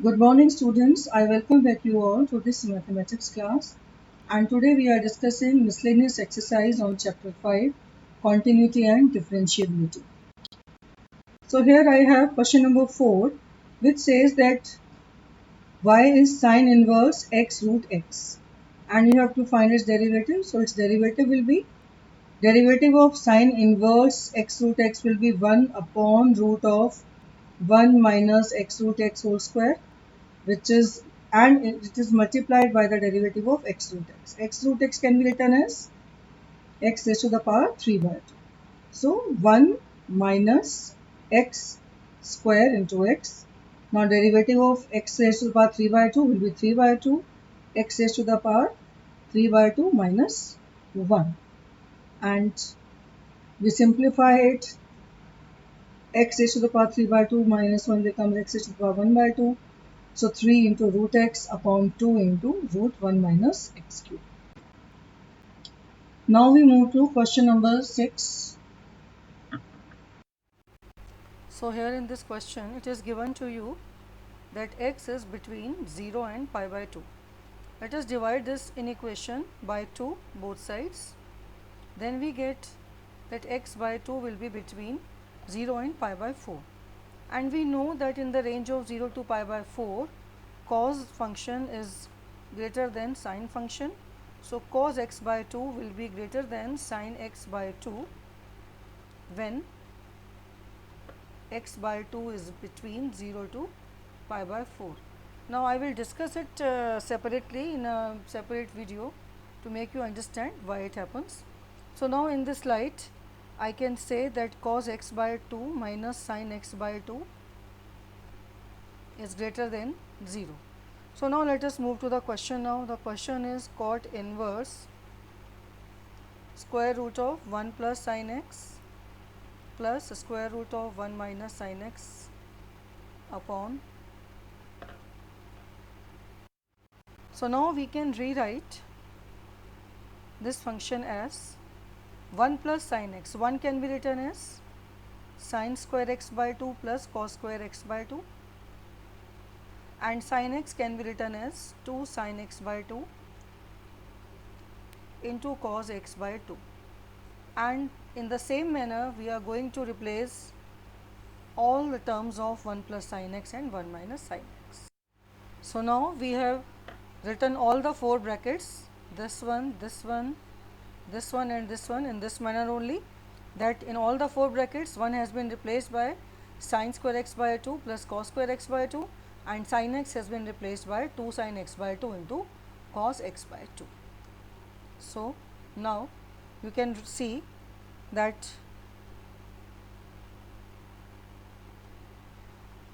Good morning, students. I welcome back you all to this mathematics class. And today we are discussing miscellaneous exercise on chapter 5, continuity and differentiability. So here I have question number 4, which says that y is sine inverse x root x. And you have to find its derivative. So its derivative will be, derivative of sine inverse x root x will be 1 upon root of 1 minus x root x whole square, which is, and it is multiplied by the derivative of x root x. X root x can be written as x raised to the power 3 by 2. So 1 minus x square into x. Now derivative of x raised to the power 3 by 2 will be 3 by 2 x raised to the power 3 by 2 minus 1. And we simplify it. X raised to the power 3 by 2 minus 1 becomes x raised to the power 1 by 2. So 3 into root x upon 2 into root 1 minus x cube. Now we move to question number 6. So here in this question it is given to you that x is between 0 and pi by 2. Let us divide this inequation by 2 both sides. Then we get that x by 2 will be between 0 and pi by 4. And we know that in the range of 0 to pi by 4, cos function is greater than sine function. So cos x by 2 will be greater than sine x by 2 when x by 2 is between 0 to pi by 4. Now I will discuss it separately in a separate video to make you understand why it happens. So now in this slide I can say that cos x by 2 minus sin x by 2 is greater than 0. So now let us move to the question. Now the question is cot inverse square root of 1 plus sin x plus square root of 1 minus sin x upon. So now we can rewrite this function as 1 plus sin x. 1 can be written as sin square x by 2 plus cos square x by 2, and sin x can be written as 2 sin x by 2 into cos x by 2. And in the same manner we are going to replace all the terms of 1 plus sin x and 1 minus sin x. So now we have written all the 4 brackets, this one, this one, this one and this one in this manner only, that in all the 4 brackets 1 has been replaced by sin square x by 2 plus cos square x by 2, and sin x has been replaced by 2 sin x by 2 into cos x by 2. So now you can see that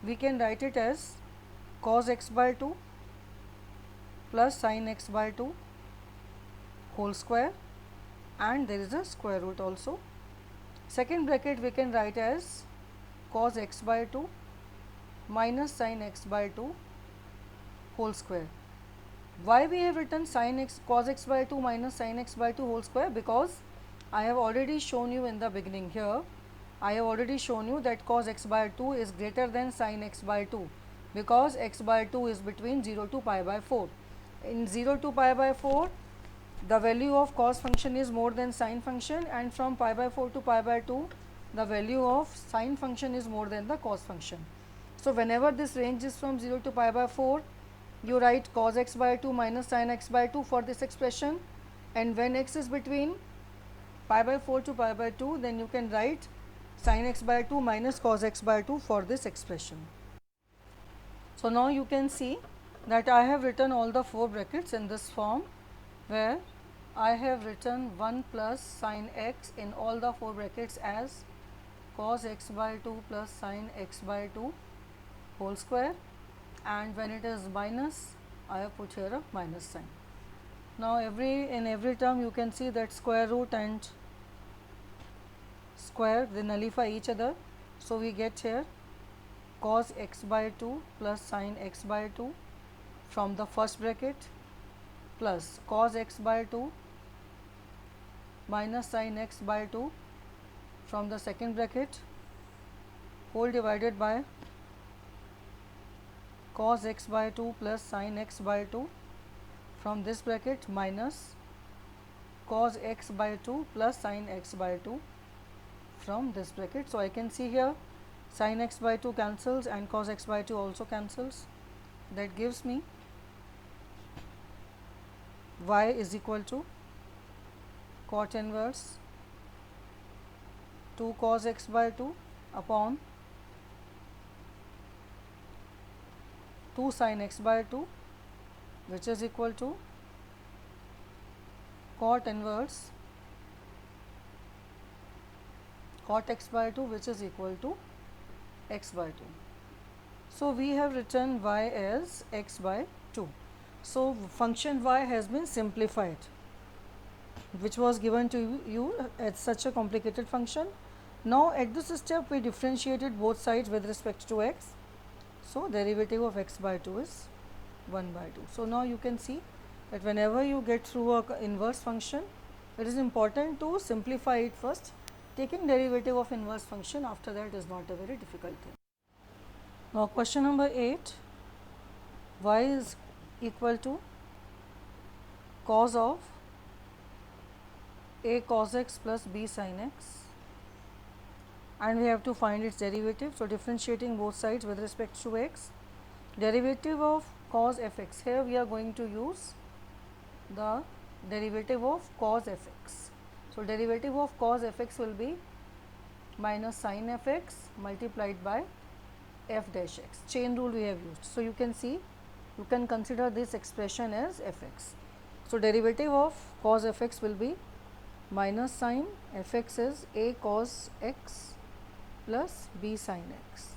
we can write it as cos x by 2 plus sin x by 2 whole square, and there is a square root also. Second bracket we can write as cos x by 2 minus sin x by 2 whole square. Why we have written sin x cos x by 2 minus sin x by 2 whole square? Because I have already shown you in the beginning here, I have already shown you that cos x by 2 is greater than sin x by 2, because x by 2 is between 0 to pi by 4. In 0 to pi by 4, the value of cos function is more than sin function, and from pi by 4 to pi by 2, the value of sin function is more than the cos function. So whenever this range is from 0 to pi by 4, you write cos x by 2 minus sin x by 2 for this expression, and when x is between pi by 4 to pi by 2, then you can write sin x by 2 minus cos x by 2 for this expression. So now you can see that I have written all the 4 brackets in this form, where I have written 1 plus sin x in all the 4 brackets as cos x by 2 plus sin x by 2 whole square, and when it is minus, I have put here a minus sign. Now in every term you can see that square root and square, they nullify each other. So we get here cos x by 2 plus sin x by 2 from the first bracket plus cos x by 2 minus sin x by 2 from the second bracket, whole divided by cos x by 2 plus sin x by 2 from this bracket minus cos x by 2 plus sin x by 2 from this bracket. So, I can see here sin x by 2 cancels and cos x by 2 also cancels. That gives me y is equal to cot inverse 2 cos x by 2 upon 2 sin x by 2, which is equal to cot inverse cot x by 2, which is equal to x by 2. So, we have written y as x by 2. So, function y has been simplified, which was given to you as such a complicated function. Now, at this step we differentiated both sides with respect to x. So, derivative of x by 2 is 1 by 2. So, now you can see that whenever you get through a inverse function, it is important to simplify it first. Taking derivative of inverse function after that is not a very difficult thing. Now, question number 8, y is equal to cos of a cos x plus b sin x, and we have to find its derivative. So, differentiating both sides with respect to x, derivative of cos f x, here we are going to use the derivative of cos f x. So, derivative of cos f x will be minus sin f x multiplied by f dash x, chain rule we have used. So, you can see, you can consider this expression as f x. So, derivative of cos f x will be minus sin f x is a cos x plus b sin x,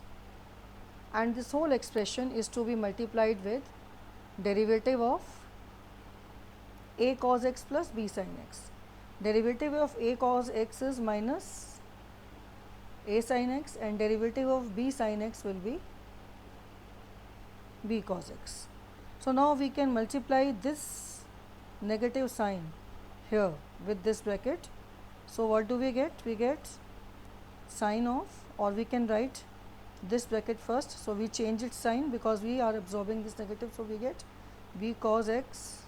and this whole expression is to be multiplied with derivative of a cos x plus b sin x. Derivative of a cos x is minus a sin x, and derivative of b sin x will be b cos x. So, now we can multiply this negative sign here with this bracket. So, what do we get? We get sine of, or we can write this bracket first. So, we change its sign because we are absorbing this negative. So, we get b cos x,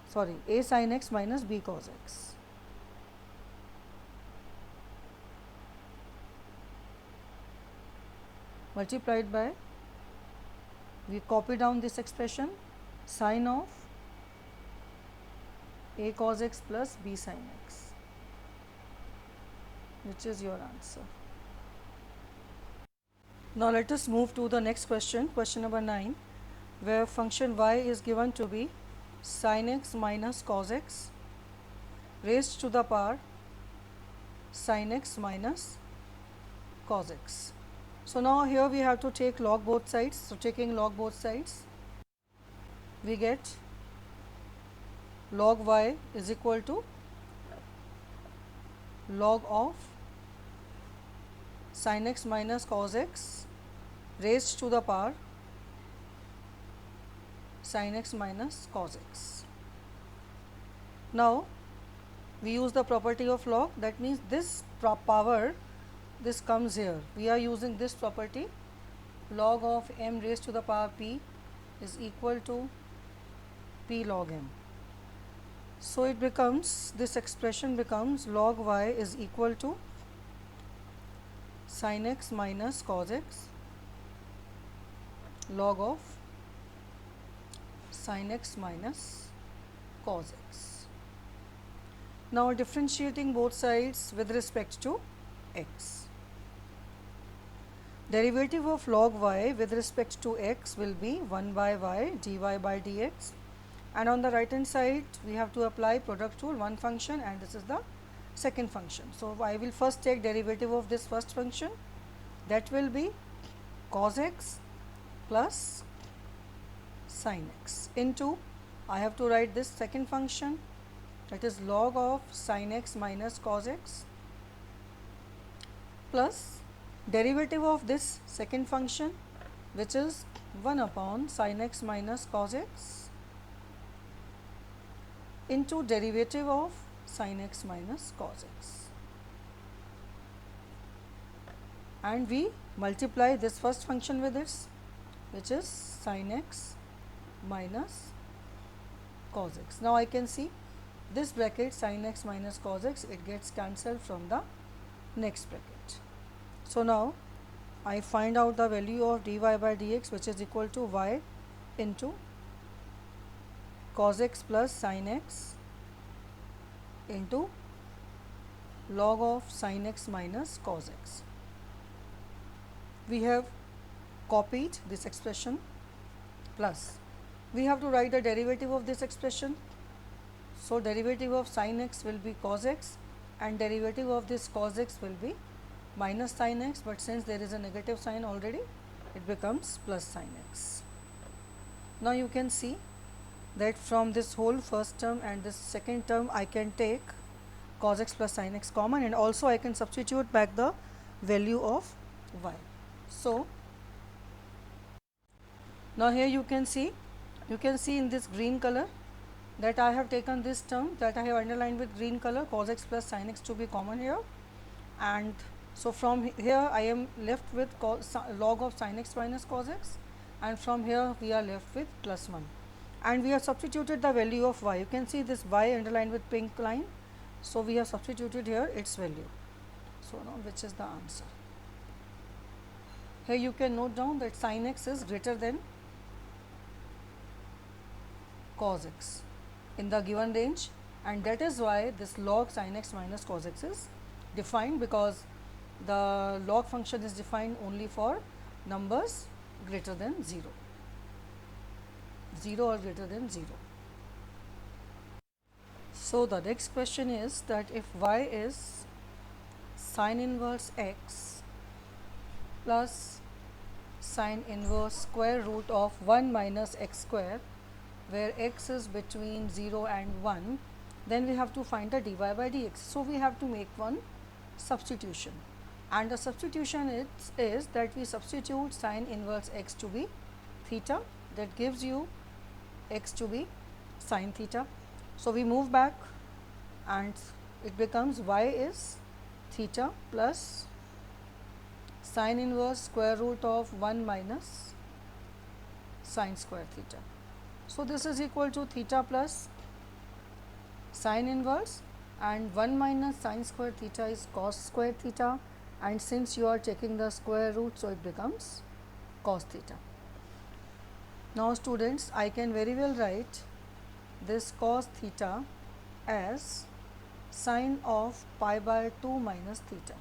sorry, a sin x minus b cos x. Multiplied by, we copy down this expression, sine of a cos x plus b sin x, which is your answer. Now, let us move to the next question, question number 9, where function y is given to be sin x minus cos x raised to the power sin x minus cos x. So, now here we have to take log both sides. So, taking log both sides, we get log y is equal to log of sin x minus cos x raised to the power sin x minus cos x. Now, we use the property of log, that means this power, this comes here. We are using this property, log of m raised to the power p is equal to p log m. So, it becomes, this expression becomes log y is equal to sin x minus cos x log of sin x minus cos x. Now, differentiating both sides with respect to x. Derivative of log y with respect to x will be 1 by y dy by dx, and on the right hand side we have to apply product rule, one function and this is the second function. So, I will first take derivative of this first function, that will be cos x plus sin x into, I have to write this second function, that is log of sin x minus cos x plus derivative of this second function, which is 1 upon sin x minus cos x into derivative of sin x minus cos x, and we multiply this first function with this. which is sin x minus cos x. Now I can see this bracket sin x minus cos x, it gets cancelled from the next bracket. So now I find out the value of dy by dx, which is equal to y into cos x plus sin x into log of sin x minus cos x. We have copied this expression, plus we have to write the derivative of this expression. So derivative of sin x will be cos x and derivative of this cos x will be minus sin x, but since there is a negative sign already, it becomes plus sin x. Now you can see that from this whole first term and this second term I can take cos x plus sin x common, and also I can substitute back the value of y. So now here you can see in this green color that I have taken this term that I have underlined with green color, cos x plus sin x, to be common here, and so from here I am left with log of sin x minus cos x, and from here we are left with plus 1, and we have substituted the value of y. You can see this y underlined with pink line, so we have substituted here its value. So now which is the answer? Here you can note down that sin x is greater than cos x in the given range, and that is why this log sin x minus cos x is defined, because the log function is defined only for numbers greater than 0 or greater than 0. So the next question is that if y is sin inverse x plus sin inverse square root of 1 minus x square, where x is between 0 and 1, then we have to find the dy by dx. So we have to make one substitution, and the substitution is that we substitute sin inverse x to be theta, that gives you x to be sin theta. So we move back and it becomes y is theta plus sin inverse square root of 1 minus sin square theta. So this is equal to theta plus sin inverse, and 1 minus sin square theta is cos square theta, and since you are taking the square root, so it becomes cos theta. Now students, I can very well write this cos theta as sine of pi by 2 minus theta.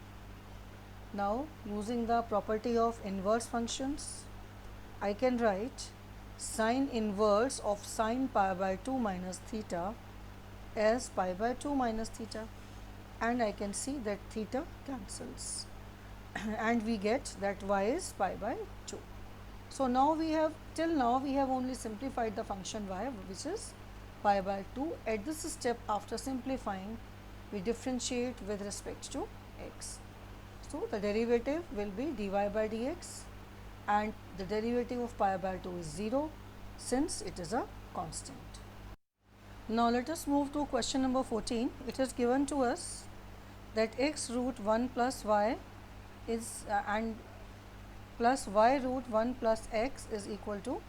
Now using the property of inverse functions, I can write sine inverse of sine pi by 2 minus theta as pi by 2 minus theta, and I can see that theta cancels and we get that y is pi by 2. So now we have, till now we have only simplified the function y, which is pi by 2. At this step, after simplifying, we differentiate with respect to x. So the derivative will be dy by dx, and the derivative of pi by 2 is 0 since it is a constant. Now let us move to question number 14. It is given to us that x root 1 plus y is and plus y root 1 plus x is equal to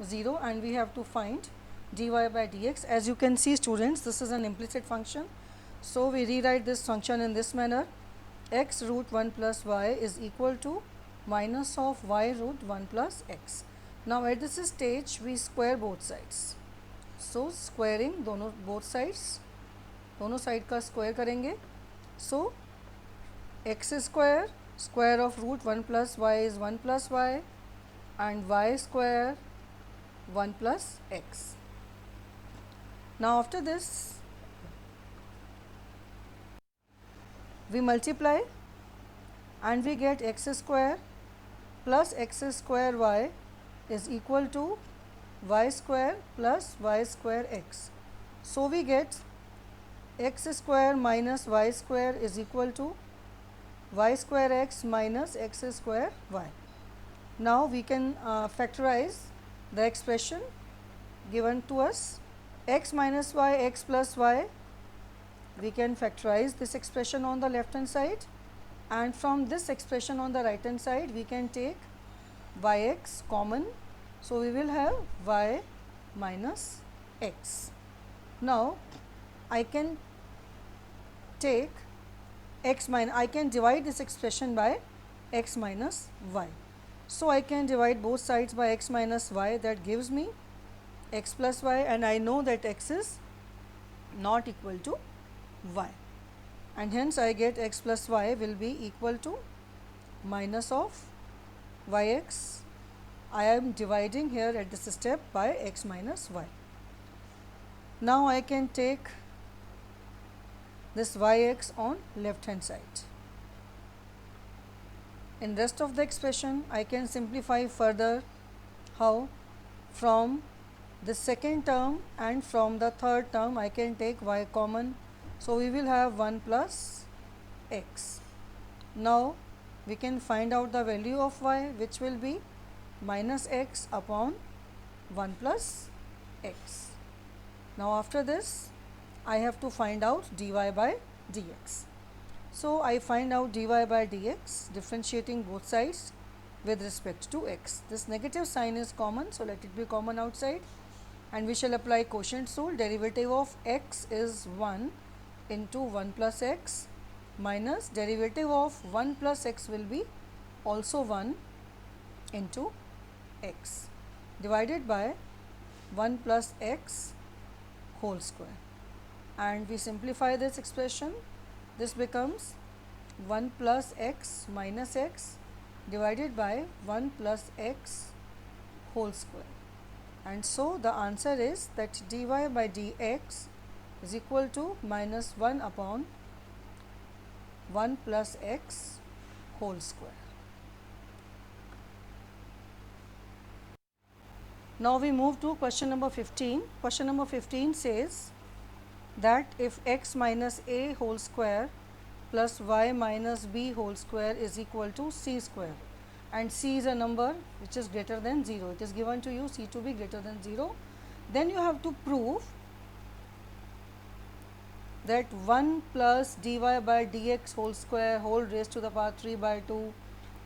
0, and we have to find dy by dx. As you can see students, this is an implicit function, so we rewrite this function in this manner: x root 1 plus y is equal to minus of y root 1 plus x. Now at this stage we square both sides, so squaring both sides, दोनों side का square करेंगे. So x square, square of root 1 plus y is 1 plus y, and y square 1 plus x. Now after this we multiply and we get x square plus x square y is equal to y square plus y square x. So we get x square minus y square is equal to y square x minus x square y. Now we can factorize the expression given to us: x minus y, x plus y. We can factorize this expression on the left hand side, and from this expression on the right hand side we can take yx common, so we will have y minus x. Now I can take I can divide this expression by x minus y. So I can divide both sides by x minus y, that gives me x plus y, and I know that x is not equal to y, and hence I get x plus y will be equal to minus of yx. I am dividing here at this step by x minus y. Now I can take this yx on left hand side. In rest of the expression I can simplify further. How? From the second term and from the third term I can take y common, so we will have 1 plus x. Now we can find out the value of y, which will be minus x upon 1 plus x. Now after this I have to find out dy by dx. So I find out dy by dx differentiating both sides with respect to x. This negative sign is common, so let it be common outside, and we shall apply quotient rule. Derivative of x is 1 into 1 plus x minus derivative of 1 plus x will be also 1 into x divided by 1 plus x whole square, and we simplify this expression. This becomes 1 plus x minus x divided by 1 plus x whole square, and so the answer is that dy by dx is equal to minus 1 upon 1 plus x whole square. Now we move to question number 15. Question number 15 says that if x minus a whole square plus y minus b whole square is equal to c square, and c is a number which is greater than 0, it is given to you c to be greater than 0, then you have to prove that 1 plus dy by dx whole square whole raised to the power 3 by 2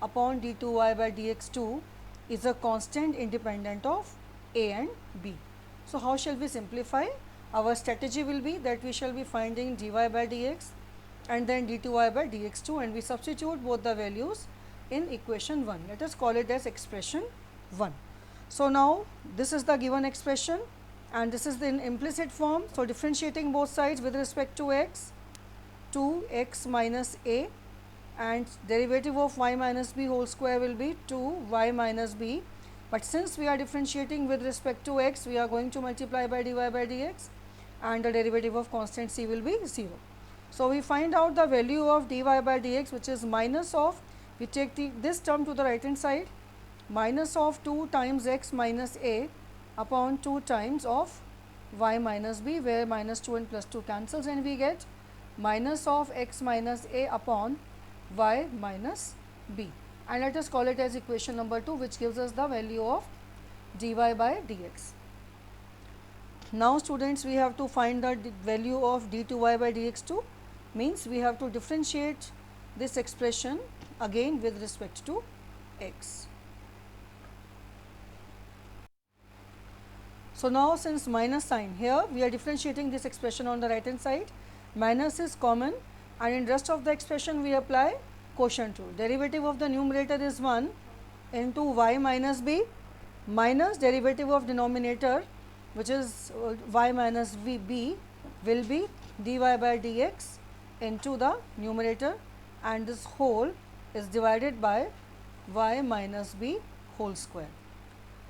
upon d2y by dx2 is a constant independent of a and b. So how shall we simplify? Our strategy will be that we shall be finding dy by dx and then d2y by dx2, and we substitute both the values in equation 1. Let us call it as expression 1. So now this is the given expression and this is in implicit form. So differentiating both sides with respect to x, 2x minus a, and derivative of y minus b whole square will be 2y minus b. But since we are differentiating with respect to x, we are going to multiply by dy by dx, and the derivative of constant c will be 0. So we find out the value of dy by dx, which is minus of, we take this term to the right hand side, minus of 2 times x minus a upon 2 times of y minus b, where minus 2 and plus 2 cancels, and we get minus of x minus a upon y minus b, and let us call it as equation number 2, which gives us the value of dy by dx. Now students, we have to find the value of d2y by dx2, means we have to differentiate this expression again with respect to x. So now since minus sign, here we are differentiating this expression on the right hand side, minus is common, and in rest of the expression we apply quotient rule. Derivative of the numerator is 1 into y minus b minus derivative of denominator, which is y minus b will be dy by dx into the numerator, and this whole is divided by y minus b whole square.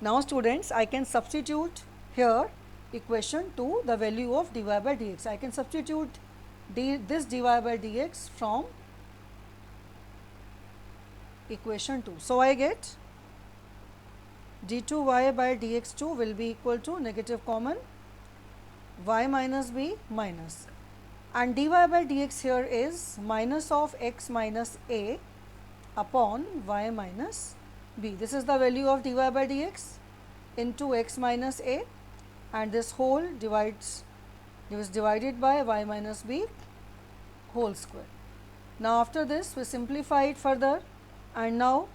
Now students, I can substitute here equation 2 the value of dy by dx. I can substitute this dy by dx from equation 2. So I get d2y by dx2 will be equal to negative common y minus b minus, and dy by dx here is minus of x minus a upon y minus b. This is the value of dy by dx into x minus a, and this whole is divided by y minus b whole square. Now after this we simplify it further, and now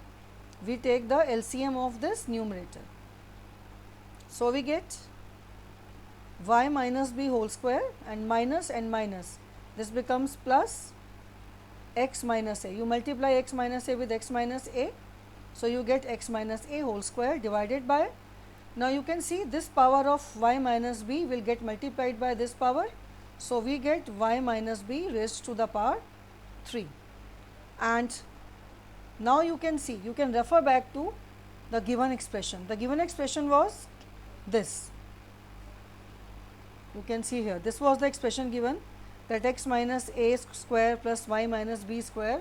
we take the LCM of this numerator. So we get y minus b whole square and minus and minus. This becomes plus x minus a. You multiply x minus a with x minus a. So you get x minus a whole square divided by. Now you can see this power of y minus b will get multiplied by this power. So we get y minus b raised to the power 3. And now you can see, you can refer back to the given expression. The given expression was this. You can see here, this was the expression given, that x minus a square plus y minus b square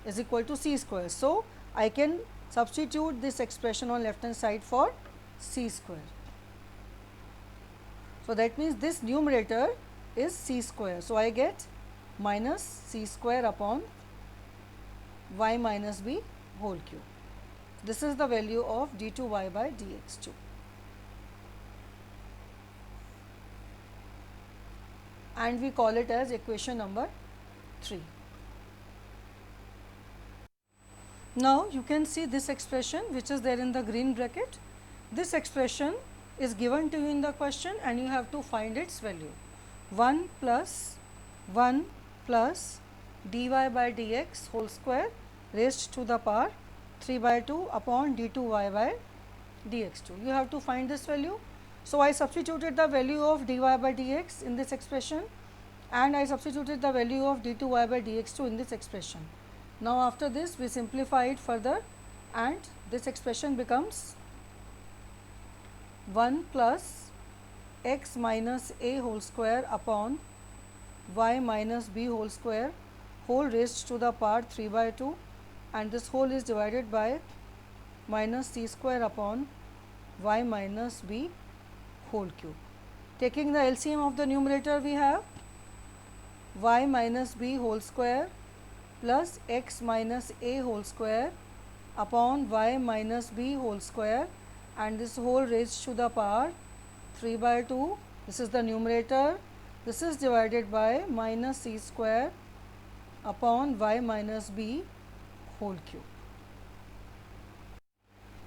is equal to c square. So I can substitute this expression on left hand side for c square. So that means this numerator is c square. So I get minus c square upon y minus b whole cube. This is the value of d2y by dx2. And we call it as equation number 3. Now you can see this expression which is there in the green bracket. This expression is given to you in the question and you have to find its value. 1 plus dy by dx whole square raised to the power 3 by 2 upon d2y by dx2. You have to find this value. So I substituted the value of dy by dx in this expression and I substituted the value of d2y by dx2 in this expression. Now after this we simplify it further and this expression becomes 1 plus x minus a whole square upon y minus b whole square whole raised to the power 3 by 2 and this whole is divided by minus c square upon y minus b whole cube. Taking the LCM of the numerator, we have y minus b whole square plus x minus a whole square upon y minus b whole square and this whole raised to the power 3 by 2. This is the numerator. This is divided by minus c square upon y minus b whole cube.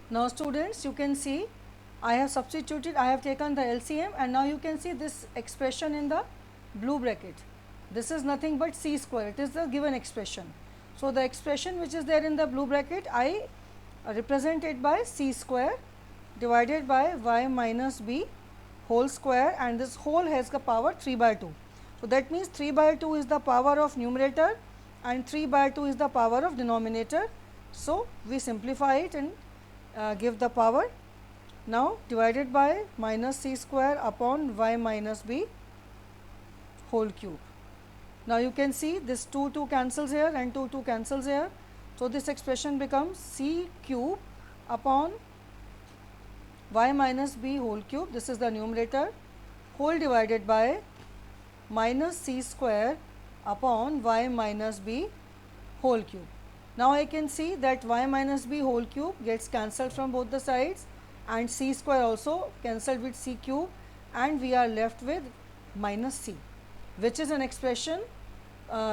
Now students, you can see I have substituted, I have taken the LCM and now you can see this expression in the blue bracket. This is nothing but c square, it is the given expression. So the expression which is there in the blue bracket, I represent it by c square divided by y minus b whole square and this whole has the power 3 by 2. So that means 3 by 2 is the power of numerator and 3 by 2 is the power of denominator. So we simplify it and give the power. Now divided by minus c square upon y minus b whole cube. Now you can see this 2 cancels here and 2 cancels here. So this expression becomes c cube upon y minus b whole cube, this is the numerator, whole divided by minus c square upon y minus b whole cube. Now I can see that y minus b whole cube gets cancelled from both the sides and c square also cancelled with c cube and we are left with minus c, which is an expression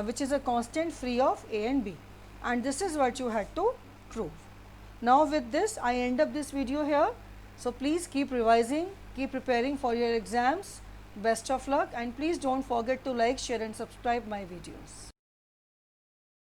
which is a constant free of a and b, and this is what you had to prove. Now with this I end up this video here. So please keep revising, keep preparing for your exams. Best of luck and please don't forget to like, share and subscribe my videos.